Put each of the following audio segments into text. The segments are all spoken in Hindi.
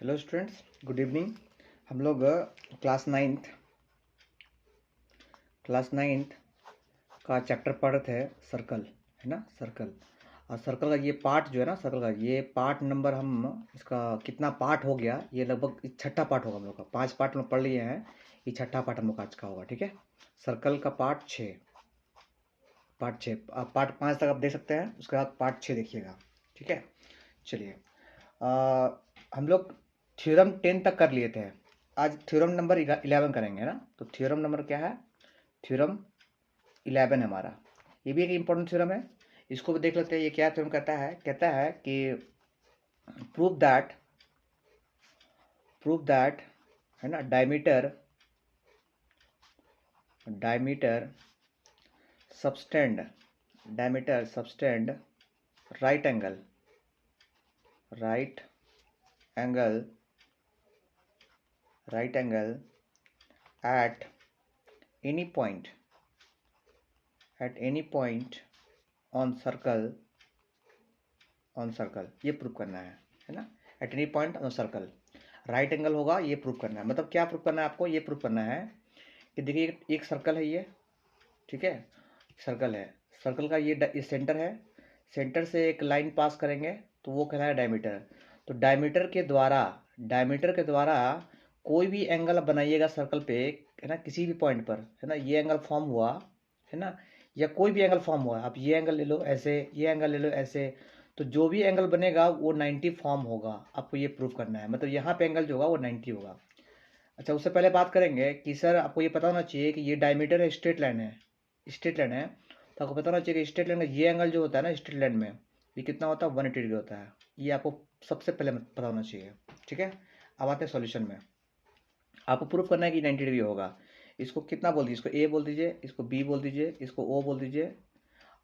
Hello students, good evening. हम लोग क्लास नाइन्थ का चैप्टर पढ़ रहे थे, सर्कल है ना। सर्कल और सर्कल का ये पार्ट जो है ना, सर्कल का ये पार्ट नंबर, हम इसका कितना पार्ट हो गया, ये लगभग छठा पार्ट होगा हम लोग का। 5 पार्ट हम लोग पढ़ लिए हैं, ये छठा पार्ट हम लोग का आज का होगा। ठीक है, सर्कल का पार्ट 6 आप पार्ट 5 तक आप देख सकते हैं, उसके बाद पार्ट 6 देखिएगा। ठीक है, चलिए। हम लोग थ्योरम 10 तक कर लिए थे। आज थ्योरम नंबर 11 करेंगे ना। तो थ्योरम नंबर क्या है? थ्योरम 11 है हमारा। ये भी एक इम्पोर्टेंट थ्योरम है, इसको भी देख लेते हैं। ये क्या थ्योरम कहता है कि प्रूव दैट है ना, diameter subtended right angle at any point on circle ये प्रूव करना है ना। At any point on circle right angle होगा, ये प्रूव करना है। मतलब क्या प्रूव करना है आपको? ये प्रूव करना है कि देखिए, एक सर्कल है ये। ठीक है, सर्कल है, सर्कल का ये सेंटर है। सेंटर से एक लाइन पास करेंगे तो वो कहलाएगा डायमीटर। तो डायमीटर के द्वारा कोई भी एंगल आप बनाइएगा सर्कल पे, है ना, किसी भी पॉइंट पर, है ना। ये एंगल फॉर्म हुआ, है ना, या कोई भी एंगल फॉर्म हुआ, आप ये एंगल ले लो ऐसे, ये एंगल ले लो ऐसे, तो जो भी एंगल बनेगा वो 90 फॉर्म होगा। आपको ये प्रूव करना है। मतलब यहाँ पे एंगल जो होगा वो 90 होगा। अच्छा, उससे पहले बात करेंगे कि सर आपको ये पता होना चाहिए कि ये डायमीटर है, स्ट्रेट लाइन है। तो आपको पता होना चाहिए कि स्ट्रेट लाइन का ये एंगल जो होता है ना, स्ट्रेट लाइन में ये कितना होता है? 180 डिग्री होता है। ये आपको सबसे पहले पता होना चाहिए। ठीक है, अब आते हैं सॉल्यूशन में। आपको प्रूफ करना है कि 90 डिग्री होगा। इसको कितना बोल दीजिए? इसको ए बोल दीजिए, इसको बी बोल दीजिए, इसको ओ बोल दीजिए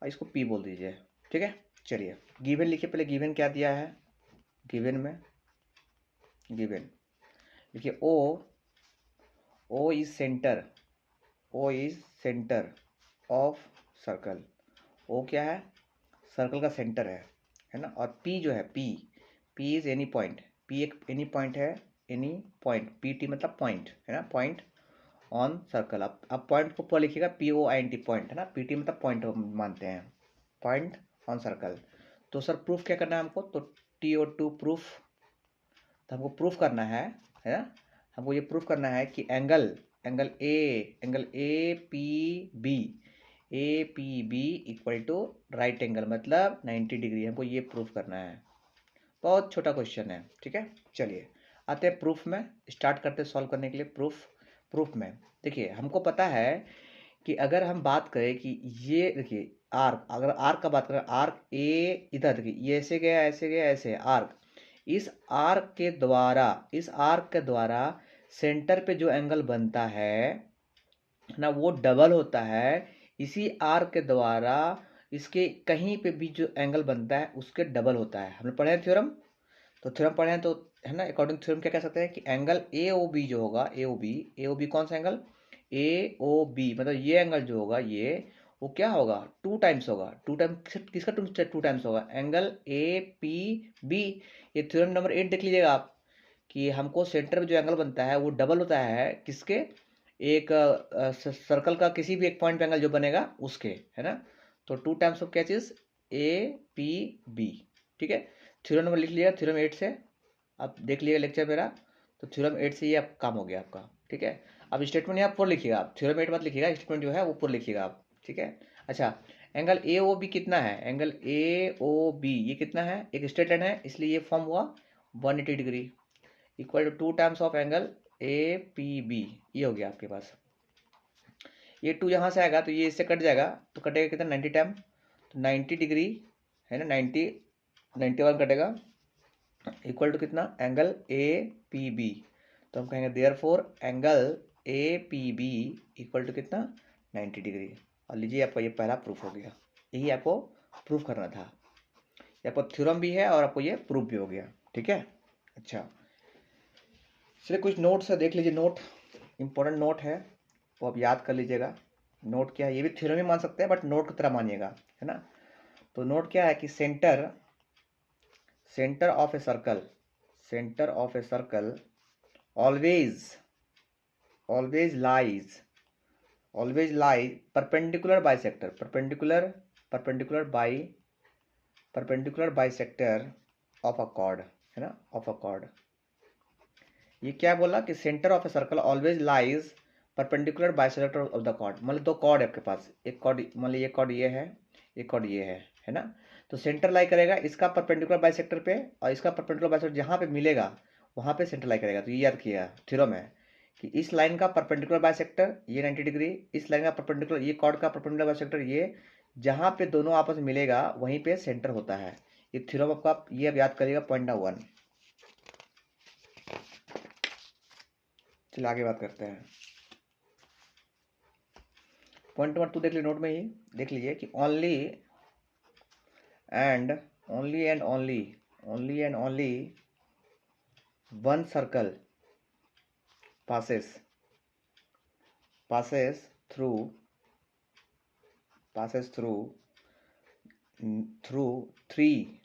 और इसको पी बोल दीजिए। ठीक है, चलिए गिवन लिखिए। पहले गिवन क्या दिया है? गिवन लिखिए, O is centre of circle. O क्या है? सर्कल का सेंटर है ना। और पी जो है, P is any point. P एक एनी पॉइंट है, एनी पॉइंट, पी टी मतलब पॉइंट, है ना, पॉइंट ऑन सर्कल। आप पॉइंट को ऊपर लिखिएगा, POINT पॉइंट, है ना। PT मतलब पॉइंट मानते हैं, पॉइंट ऑन सर्कल। तो सर प्रूफ क्या करना है हमको? तो TO2 प्रूफ। तो हमको प्रूफ करना है ना। हमको ये प्रूफ करना है कि angle A P B equal to right angle, मतलब 90 डिग्री। हमको ये प्रूफ करना है। बहुत छोटा क्वेश्चन है। ठीक है, चलिए आते हैं प्रूफ में। स्टार्ट करते हैं सॉल्व करने के लिए। प्रूफ में देखिए, हमको पता है कि अगर हम बात करें कि ये देखिए आर्क, अगर आर्क का बात करें, आर्क ए इधर देखिए, ये ऐसे गया ऐसे गया ऐसे आर्क। इस आर्क के द्वारा सेंटर पे जो एंगल बनता है ना, वो डबल होता है इसी आर्क के द्वारा। इसके कहीं पे भी जो एंगल बनता है उसके डबल होता है। हमने पढ़े हैं थ्योरम, तो थ्योरम पढ़े हैं तो, है ना। अकॉर्डिंग थ्योरम क्या कह सकते हैं कि एंगल AOB जो होगा, ए ओ बी कौन सा एंगल? AOB मतलब ये एंगल जो होगा, ये वो क्या होगा? 2 टाइम्स होगा। 2 टाइम किसका? 2 टाइम्स होगा एंगल APB। ये थ्योरम नंबर 8 देख लीजिएगा आप, कि हमको सेंटर में जो एंगल बनता है वो डबल होता है किसके? एक सर्कल का किसी भी एक पॉइंट पे एंगल जो बनेगा उसके, है ना। तो 2 टाइम्स ऑफ क्या चीज़? APB। ठीक है, थ्योरम नंबर लिख लिया थ्योरम 8 से। आप देख लीजिएगा लेक्चर मेरा। तो थ्योरम 8 से ये आप काम हो गया आपका। ठीक है, अब स्टेटमेंट यहाँ पूरा लिखिएगा आप, थ्योरम 8 मत लिखिएगा, स्टेटमेंट जो है वो पूरा लिखिएगा आप। ठीक है, अच्छा, एंगल AOB कितना है? एंगल AOB ये कितना है? एक स्ट्रेट लाइन है, इसलिए ये फॉर्म हुआ 180 degree, equal to 2 times of angle APB। ये हो गया आपके पास। ये 2 यहाँ से आएगा तो ये इससे कट जाएगा, तो कटेगा कितना? 90 टाइम। तो 90 डिग्री, है ना, 91 कटेगा, इक्वल टू कितना? Angle APB। तो हम कहेंगे therefore angle APB equal to कितना? 90 डिग्री। और लीजिए, आपका ये पहला प्रूफ हो गया। यही आपको प्रूफ करना था। ये आपको थ्योरम भी है और आपको ये प्रूफ भी हो गया। ठीक है, अच्छा, चलिए कुछ नोट्स है, देख लीजिए। नोट इंपॉर्टेंट नोट है, वो आप याद कर लीजिएगा। नोट क्या है? ये भी थ्योरम ही मान सकते हैं, बट नोट की तरह मानिएगा, है ना। तो नोट क्या है कि centre of a circle, center of a circle always lies perpendicular bisector of a chord, है ना, of a chord। ये क्या बोला कि centre of a circle always lies perpendicular bisector of the chord. मतलब दो कॉर्ड है आपके पास, एक कॉर्ड मान लीजिए, एक कॉर्ड ये है, एक कॉर्ड ये है ना। तो सेंटर लाई करेगा इसका परपेंडिकुलर बाइसेक्टर पे, और इसका परपेंडिकुलर बाइसेक्टर जहाँ पे मिलेगा वहाँ पे सेंटर लाई करेगा। तो ये याद किया थ्योरम है कि इस लाइन का परपेंडिकुलर बाइसेक्टर ये 90 डिग्री, इस लाइन का परपेंडिकुलर, ये कॉर्ड का परपेंडिकुलर बाइसेक्टर ये, जहाँ पे दोनों आपस में मिलेगा वहीं पे सेंटर होता है। ये थ्योरम आपका, ये अब याद करिएगा, पॉइंट नंबर 1। चलिए आगे बात करते हैं। पॉइंट नंबर 2 देख लीजिए, नोट में ही देख लीजिए कि only and only one circle passes through three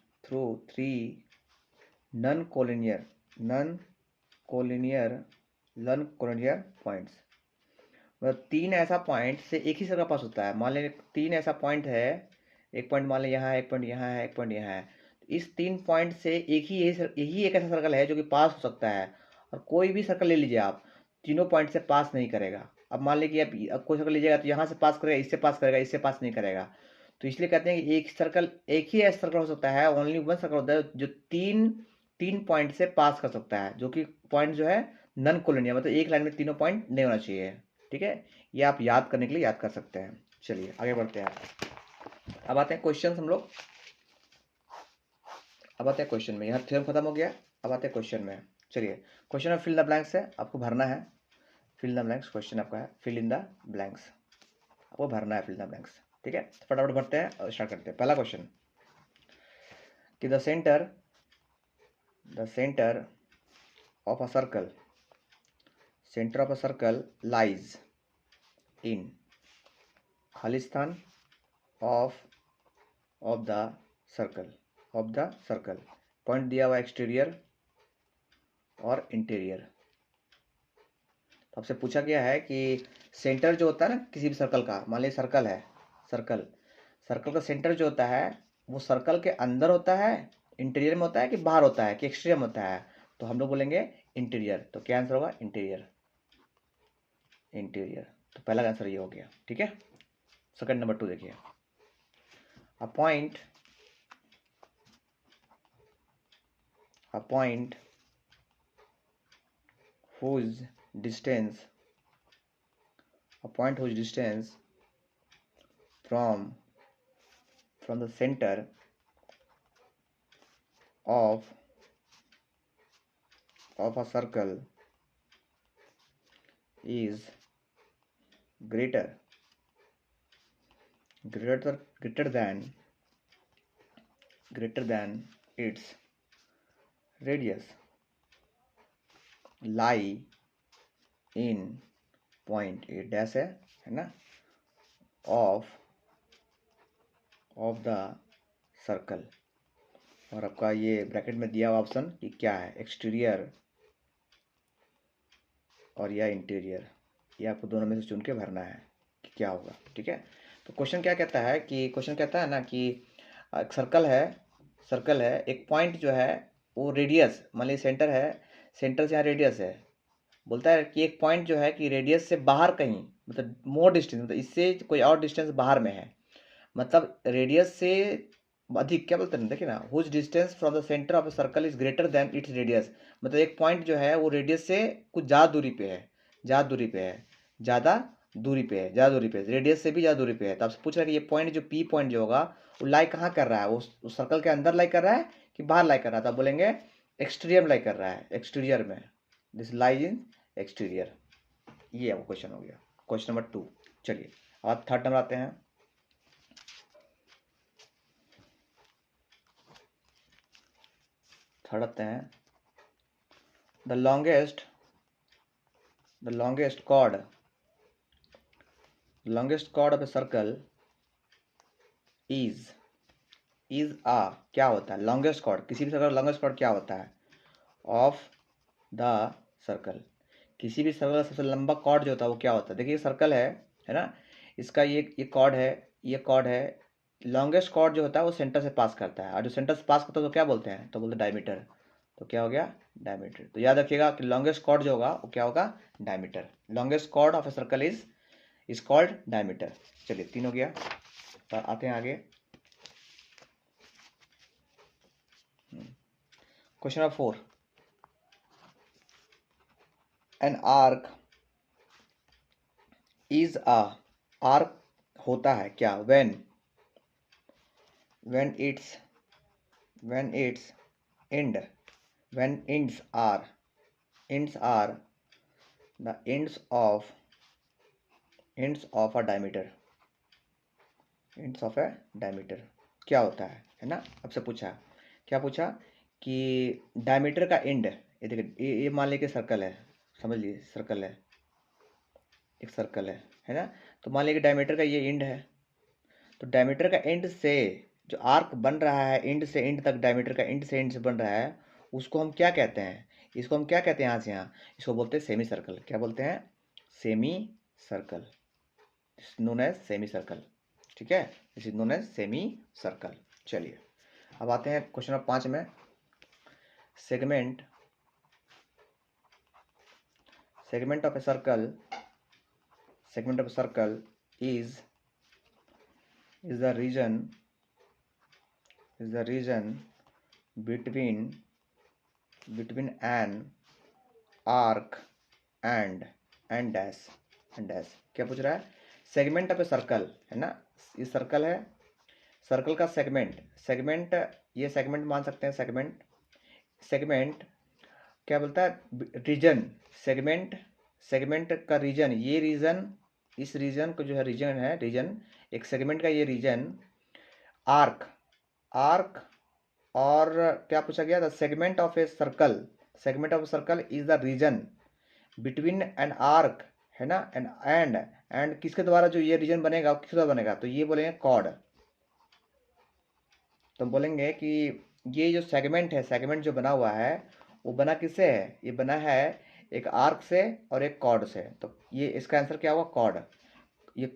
non-collinear points। मतलब 3 ऐसा पॉइंट से एक ही सर्कल पास होता है। मान लें 3 ऐसा पॉइंट है, एक पॉइंट मान लें यहाँ है, एक पॉइंट यहाँ है, एक पॉइंट यहाँ है। इस 3 पॉइंट से यही एक ऐसा सर्कल है जो कि पास हो सकता है। और कोई भी सर्कल ले लीजिए आप, तीनों पॉइंट से पास नहीं करेगा। अब मान लीजिए कि अब कोई सर्कल लीजिएगा तो यहाँ से पास करेगा, इससे पास करेगा, इससे पास नहीं करेगा। तो इसलिए कहते हैं कि एक ही ऐसा सर्कल हो सकता है, ओनली वन सर्कल होता है जो तीन पॉइंट से पास कर सकता है, जो कि पॉइंट जो है नन कोलिनियर, मतलब एक लाइन में तीनों पॉइंट नहीं होना चाहिए। ठीक है, ये आप याद करने के लिए याद कर सकते हैं। चलिए आगे बढ़ते हैं। अब आते हैं क्वेश्चन हम लोग, अब आते हैं क्वेश्चन में। यहाँ थ्योरम खत्म हो गया, अब आते हैं क्वेश्चन में। चलिए क्वेश्चन में फिल द ब्लैंक्स है, आपको भरना है। फिल द ब्लैंक्स क्वेश्चन आपका है, फिल इन द ब्लैंक्स, आपको भरना है फिल द ब्लैंक्स। ठीक है, फटाफट भरते हैं और स्टार्ट करते हैं। पहला क्वेश्चन कि the centre of a circle lies in खाली स्थान ऑफ द सर्कल पॉइंट दिया हुआ एक्सटीरियर और इंटीरियर। तो आपसे पूछा गया है कि सेंटर जो होता है ना किसी भी सर्कल का, मान लीजिए सर्कल है, सर्कल का सेंटर जो होता है वो सर्कल के अंदर होता है, इंटीरियर में होता है, कि बाहर होता है, कि एक्सटीरियर में होता है। तो हम लोग बोलेंगे इंटीरियर। तो क्या आंसर होगा? इंटीरियर। तो पहला आंसर ये हो गया। ठीक है, सेकंड नंबर 2 देखिए। A point whose distance from the center of a circle is greater than its radius lie in point A dash है ना, of the सर्कल। और आपका ये ब्रैकेट में दिया हुआ ऑप्शन कि क्या है, एक्सटीरियर और या इंटीरियर। ये आपको दोनों में से चुन के भरना है कि क्या होगा। ठीक है, तो क्वेश्चन क्या कहता है कि क्वेश्चन कहता है ना कि एक सर्कल है, एक पॉइंट जो है वो रेडियस, मान लीजिए सेंटर है, सेंटर से यहाँ रेडियस है। बोलता है कि एक पॉइंट जो है कि रेडियस से बाहर कहीं, मतलब मोर डिस्टेंस, मतलब इससे कोई और डिस्टेंस बाहर में है, मतलब रेडियस से अधिक, क्या बोलते हैं देखिए ना, whose distance from the centre of a circle is greater than its radius. मतलब एक पॉइंट जो है वो रेडियस से कुछ ज़्यादा दूरी पे है, रेडियस से भी ज़्यादा दूरी पे है। तो आपसे पूछ रहा है कि ये पॉइंट जो पी पॉइंट जो होगा वो लाई कहाँ कर रहा है, वो उस सर्कल के अंदर लाई कर रहा है कि बाहर लाई कर रहा है। तो आप बोलेंगे एक्सटीरियर में लाई कर रहा है, एक्सटीरियर में, दिस लाइज इन एक्सटीरियर। ये आपको क्वेश्चन हो गया, क्वेश्चन नंबर 2। चलिए अब थर्ड नंबर आते हैं। थर्ड आते हैं, the longest chord of a circle is a, क्या होता है लॉन्गेस्ट कॉर्ड, किसी भी सर्कल लॉन्गेस्ट कॉर्ड क्या होता है? Of the circle. किसी भी सर्कल का सबसे लंबा कॉर्ड जो होता है वो क्या होता है? देखिए सर्कल है ना, इसका ये कॉर्ड है, ये कॉर्ड है। लॉन्गेस्ट कॉर्ड जो होता है वो सेंटर से पास करता है, और जो सेंटर से पास करता है तो क्या बोलते हैं? तो बोलते हैं डायमीटर। तो क्या हो गया? डायमीटर। तो याद रखिएगा कि लॉन्गेस्ट कॉर्ड जो होगा वो क्या होगा? Diameter. Longest chord of a circle is called diameter. चलिए 3 हो गया। तो आते हैं आगे। Question number 4। An arc is a, arc होता है क्या? when its when its end when ends are the ends of a diameter, ends of a diameter क्या होता है ना? आपसे पूछा, क्या पूछा कि डायमीटर का एंड, ये देखिए ये मान लीजिए सर्कल है, समझ लीजिए सर्कल है, एक सर्कल है ना? तो मान लीजिए डायमीटर का ये एंड है, तो डायमीटर का एंड से जो आर्क बन रहा है, एंड से एंड तक डायमीटर का एंड से एंड से बन रहा है, उसको हम क्या कहते हैं? इसको हम क्या कहते हैं? यहाँ से यहाँ इसको बोलते हैं सेमी सर्कल। क्या बोलते हैं? Semi circle, known as semi circle. ठीक है, this is known as semi circle. चलिए अब आते हैं क्वेश्चन नंबर 5 में। Segment segment of a circle segment of a circle is the region between an arc and dash क्या पूछ रहा है? सेगमेंट ऑफ ए सर्कल है ना, ये सर्कल है, सर्कल का सेगमेंट ये सेगमेंट मान सकते हैं, सेगमेंट क्या बोलता है? रीजन, सेगमेंट का रीजन, ये रीजन, इस रीजन को जो है रीजन एक सेगमेंट का ये रीजन आर्क और क्या पूछा गया? The segment of a circle is the region between an arc है ना, एंड किसके द्वारा जो ये रीजन बनेगा, किसके द्वारा बनेगा? तो ये बोलेंगे कॉर्ड। तो हम बोलेंगे कि ये जो सेगमेंट जो बना हुआ है वो बना किससे है? ये बना है एक आर्क से और एक कॉर्ड से। तो ये इसका आंसर क्या होगा? कॉर्ड। ये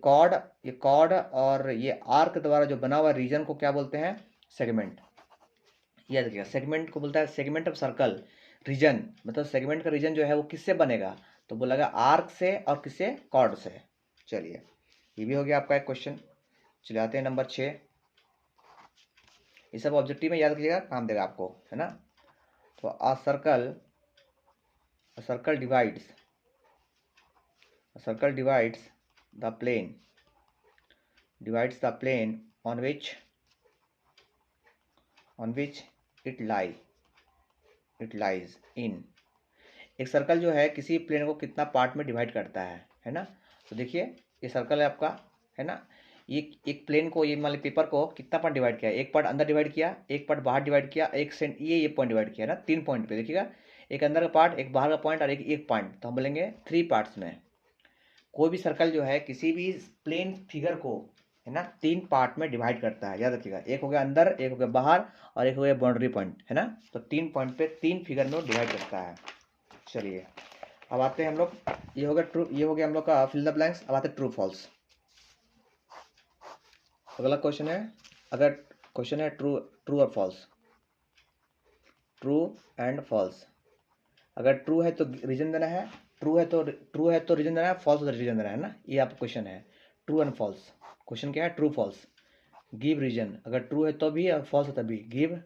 कॉर्ड और ये आर्क द्वारा जो बना हुआ रीजन को क्या बोलते हैं? सेगमेंट। याद रखिएगा, सेगमेंट को बोलता है सेगमेंट ऑफ सर्कल रीजन, मतलब सेगमेंट का रीजन जो है वो किससे बनेगा? तो बोलेगा आर्क से और किससे? कॉर्ड से। चलिए ये भी हो गया आपका एक क्वेश्चन। चलिए आते हैं नंबर 6। ये सब ऑब्जेक्टिव में याद रखिएगा, काम देगा आपको, है ना? तो a circle divides the plane on which it lies in। एक सर्कल जो है किसी प्लेन को कितना पार्ट में डिवाइड करता है ना? तो देखिए ये सर्कल है आपका, है ना? ये एक प्लेन को, ये मान लीजिए पेपर को कितना पार्ट डिवाइड किया? एक पार्ट अंदर डिवाइड किया, एक पार्ट बाहर डिवाइड किया, एक सेंट ये पॉइंट डिवाइड किया ना, 3 पॉइंट पे देखिएगा, एक अंदर का पार्ट, एक बाहर का पॉइंट और एक पॉइंट। तो हम बोलेंगे 3 पार्ट्स में। कोई भी सर्कल जो है किसी भी प्लेन फिगर को, है ना, 3 पार्ट में डिवाइड करता है, याद रखिएगा। एक हो गया अंदर, एक हो गया बाहर और एक हो गया बाउंड्री पॉइंट, है ना? तो 3 पॉइंट पे 3 फिगर में डिवाइड करता है। चलिए अब आते हैं हम लोग, ये हो गया हम लोग का फिल द ब्लैंक्स। अब आते हैं ट्रू फॉल्स। अगला क्वेश्चन है, अगर क्वेश्चन है ट्रू और फॉल्स, ट्रू एंड फॉल्स। अगर ट्रू है तो रीजन देना है, ट्रू है तो रीजन देना है, फॉल्स है तो रीजन देना है ना, ये आपका क्वेश्चन है। ट्रू एंड फॉल्स, क्वेश्चन क्या है? True false, give reason. अगर ट्रू है तो भी और फॉल्स है तभी, गिव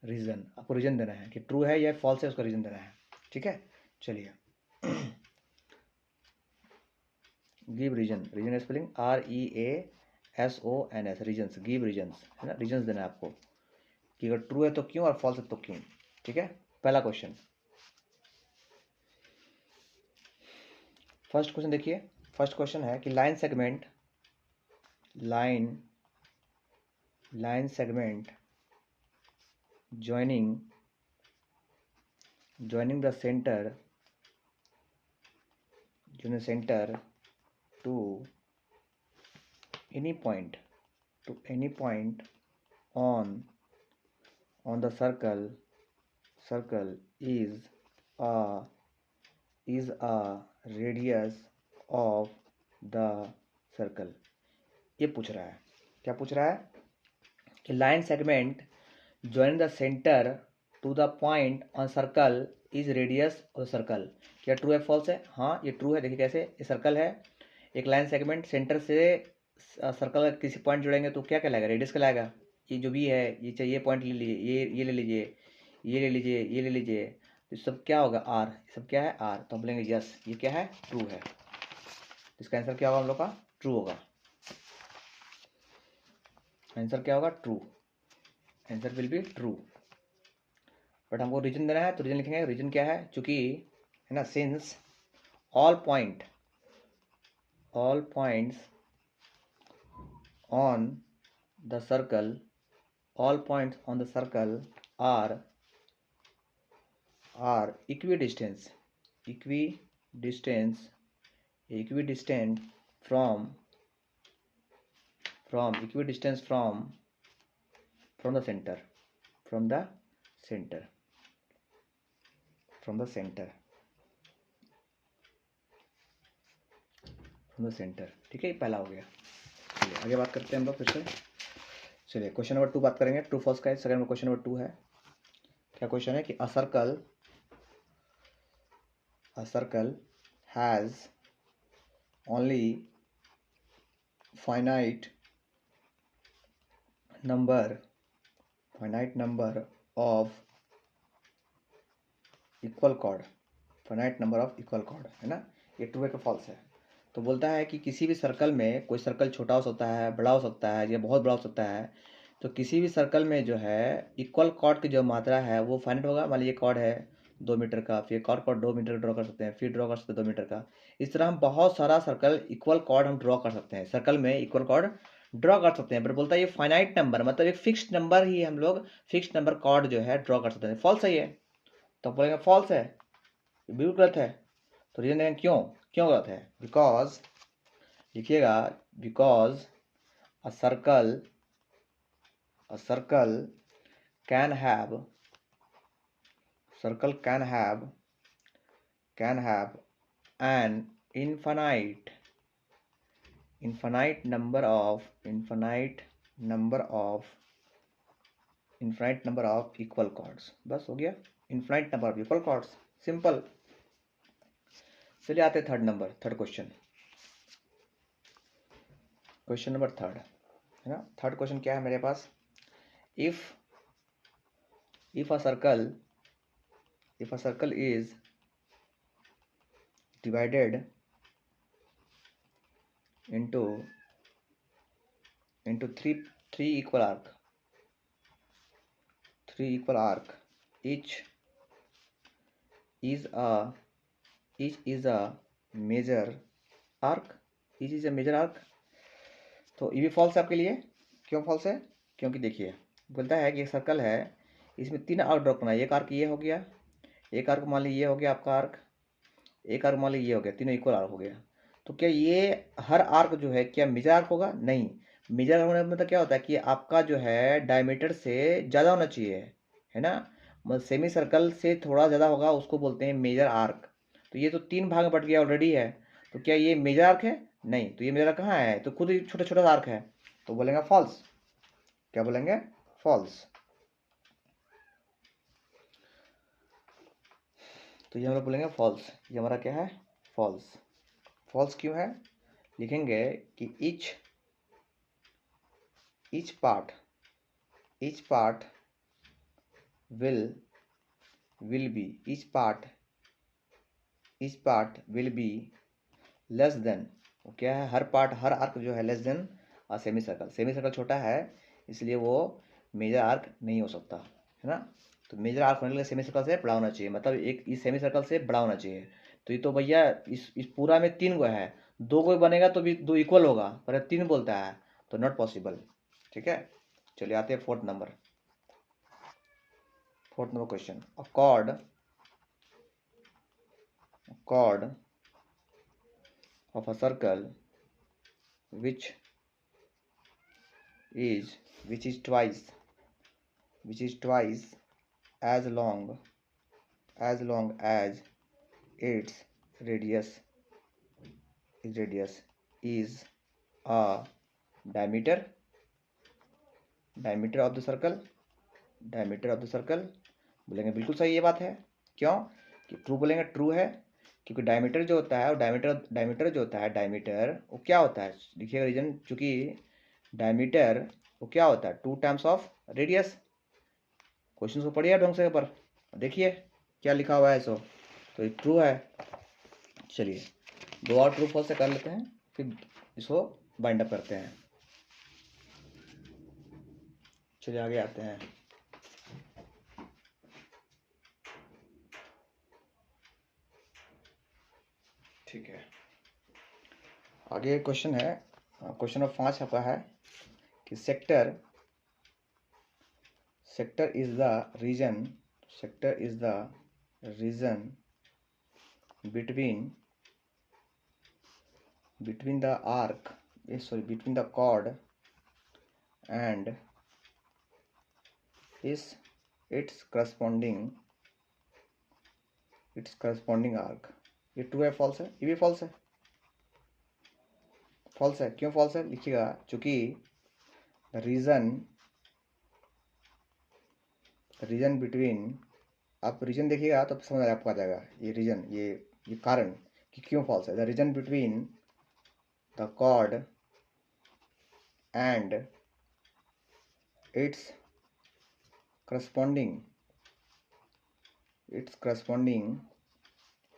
रीजन। आपको रीजन देना है कि ट्रू है या फॉल्स है, उसका रीजन देना है। ठीक है, चलिए give reason spelling REASONS, reasons, give reasons, है ना? रीजन्स देना है आपको कि अगर ट्रू है तो क्यों और फॉल्स है तो क्यों। ठीक है, पहला क्वेश्चन, फर्स्ट क्वेश्चन देखिए। फर्स्ट क्वेश्चन है कि line segment joining the center to any point on the circle circle is a radius of the circle. ये पूछ रहा है, क्या पूछ रहा है कि line segment join the center to the point on circle is radius of circle. क्या ट्रू है फॉल्स है? हाँ ये ट्रू है। देखिए कैसे, ये सर्कल है, एक लाइन सेगमेंट सेंटर से सर्कल किसी पॉइंट जुड़ेंगे तो क्या कहलाएगा? रेडियस कहलाएगा। ये जो भी है, ये चाहिए पॉइंट ले लीजिए, ये ले लीजिए, ये ले लीजिए, ये ले लीजिए, तो सब क्या होगा? आर। सब क्या है? आर। तो हम बोलेंगे यस, ये क्या है? ट्रू है। इसका आंसर क्या होगा हम लोग का? ट्रू होगा। आंसर क्या होगा? True. Answer will be true. But हमको रीजन देना है तो रीजन लिखेंगे। रीजन क्या है? चूंकि है ना, since all points on the circle are equidistance from the centre ठीक है, ये पहला हो गया। चलिए आगे बात करते हैं हम लोग फिर से। चलिए क्वेश्चन नंबर 2 बात करेंगे। ट्रू फॉल्स का सेकंड में क्वेश्चन नंबर 2 है। क्या क्वेश्चन है कि a circle has only finite number of equal cord. है ना, ये ट्रू है कि फॉल्स है? तो बोलता है कि किसी भी सर्कल में, कोई सर्कल छोटा हो सकता है, बड़ा हो सकता है, या बहुत बड़ा हो सकता है, तो किसी भी सर्कल में जो है इक्वल कॉर्ड की जो मात्रा है वो फाइनाइट होगा। मान लीजिए कॉर्ड है 2 मीटर का, फिर एक और कॉर्ड 2 मीटर का ड्रॉ कर सकते हैं, फिर ड्रॉ कर सकते हैं 2 मीटर का। इस तरह हम बहुत सारा सर्कल इक्वल कॉर्ड हम ड्रॉ कर सकते हैं, सर्कल में इक्वल कॉर्ड ड्रॉ कर सकते हैं। बट बोलता है ये फाइनाइट नंबर, मतलब एक फिक्स्ड नंबर ही हम लोग फिक्स्ड नंबर कॉर्ड जो है ड्रॉ कर सकते हैं। फॉल्स है ये, तो बोलेंगे फॉल्स है, बिल्कुल गलत है। तो रीजन देंगे क्यों गलत है? बिकॉज लिखिएगा, because a circle can have an infinite number of equal chords। बस हो गया, infinite number of equal chords, simple. चलिए आते थर्ड क्वेश्चन नंबर थर्ड है ना। थर्ड क्वेश्चन क्या है मेरे पास? If a circle is divided into three equal arc, each is a major arc। तो ये भी फॉल्स है आपके लिए। क्यों फॉल्स है? क्योंकि देखिए बोलता है कि एक सर्कल है, इसमें 3 आर्क ड्रॉ करना है। एक आर्क ये हो गया, एक आर्क मान लीजिए ये हो गया आपका आर्क, एक आर्क मान लीजिए ये हो गया, तीनों इक्वल आर्क हो गया। तो क्या ये हर आर्क जो है क्या मेजर आर्क होगा? नहीं। मेजर आर्क होने का मतलब क्या होता है कि आपका जो है डायमीटर से ज़्यादा होना चाहिए, है ना। मतलब सेमी सर्कल से थोड़ा ज़्यादा होगा, उसको बोलते हैं मेजर आर्क। तो ये तो 3 भाग में बट गया ऑलरेडी है, तो क्या ये मेजर आर्क है? नहीं। तो ये मेजर आर्क कहाँ है? तो खुद ही छोटा छोटा आर्क है, तो बोलेंगे फॉल्स। क्या बोलेंगे? फॉल्स। तो ये हम लोग बोलेंगे फॉल्स। ये हमारा क्या है? फॉल्स। फॉल्स क्यों है? लिखेंगे कि each part will be less than. वो क्या है? हर आर्क जो है less than a semi circle छोटा है, इसलिए वो मेजर आर्क नहीं हो सकता, है ना। तो मेजर आर्क होने के लिए सेमी सर्कल से बड़ा होना चाहिए, मतलब एक इस सेमी सर्कल से बड़ा होना चाहिए। तो ये तो भैया इस पूरा में 3 गो है, 2 गो बनेगा तो भी 2 इक्वल होगा, पर 3 बोलता है तो नॉट पॉसिबल। ठीक है, चलिए आते हैं fourth number question. A chord of a circle which is twice as long as long as its radius is a diameter of the circle, बोलेंगे बिल्कुल सही ये बात है। क्यों कि ट्रू बोलेंगे, ट्रू है, क्योंकि डायमीटर जो होता है, डायमीटर जो होता है, डायमीटर वो क्या होता है, देखिएगा रीजन, चूंकि डायमीटर वो क्या होता है, 2 टाइम्स ऑफ रेडियस। क्वेश्चन को पढ़िए ढंग से, पर देखिए क्या लिखा हुआ है, सो तो ये ट्रू है। चलिए 2 और ट्रू फॉल्स से कर लेते हैं, फिर इसको बाइंड अप करते हैं। चलिए आगे आते हैं। ठीक है, आगे क्वेश्चन है, क्वेश्चन नंबर 5 आपका है कि sector is the region between the arc, between the chord and its corresponding arc। ये ट्रू है, फॉल्स है? ये भी फॉल्स है। फॉल्स है, क्यों फॉल्स है लिखिएगा, चूंकि रीजन बिटवीन, आप रीजन देखिएगा तो समझ आपको आ जाएगा, ये रीजन, ये कारण कि क्यों फॉल्स है। The region between the chord and its corresponding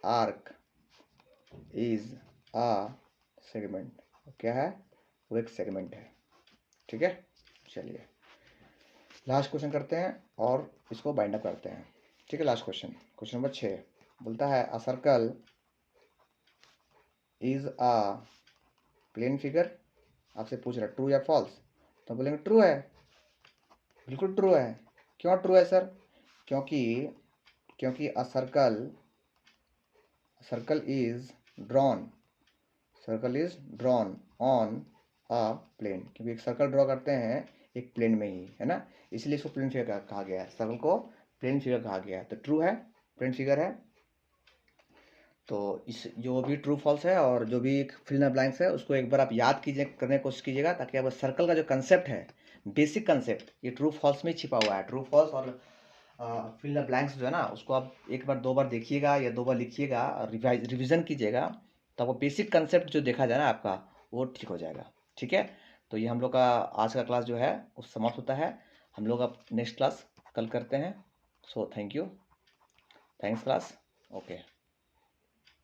arc is a segment। क्या है वो? एक सेगमेंट है। ठीक है, चलिए लास्ट क्वेश्चन करते हैं और इसको बाइंड अप करते हैं। ठीक है, लास्ट क्वेश्चन नंबर 6 बोलता है a circle is a plane figure. आपसे पूछ रहा है ट्रू या फॉल्स, तो बोलेंगे ट्रू है, बिल्कुल ट्रू है। क्यों ट्रू है सर? क्योंकि a circle is drawn on a plane, क्योंकि एक सर्कल ड्रॉ करते हैं एक प्लेन में ही, है ना, इसलिए इसको प्लेन फिगर कहा गया है, सर्कल को प्लेन फिगर कहा गया है। तो ट्रू है, प्लेन फिगर है। तो इस जो भी ट्रू फॉल्स है और जो भी फिल इन द ब्लैंक्स है उसको एक बार आप याद कीजिए, करने की कोशिश कीजिएगा, ताकि आप सर्कल का जो कंसेप्ट है, बेसिक कंसेप्ट, ये ट्रू फॉल्स में छिपा हुआ है। ट्रू फॉल्स और फिल द ब्लैंक्स जो है ना, उसको आप एक बार 2 बार देखिएगा या 2 बार लिखिएगा, रिविजन कीजिएगा, तो आपको बेसिक कंसेप्ट जो देखा जाए ना आपका, वो ठीक हो जाएगा। ठीक है, तो ये हम लोग का आज का क्लास जो है वो समाप्त होता है। हम लोग अब नेक्स्ट क्लास कल करते हैं। So thank you, thanks class, okay.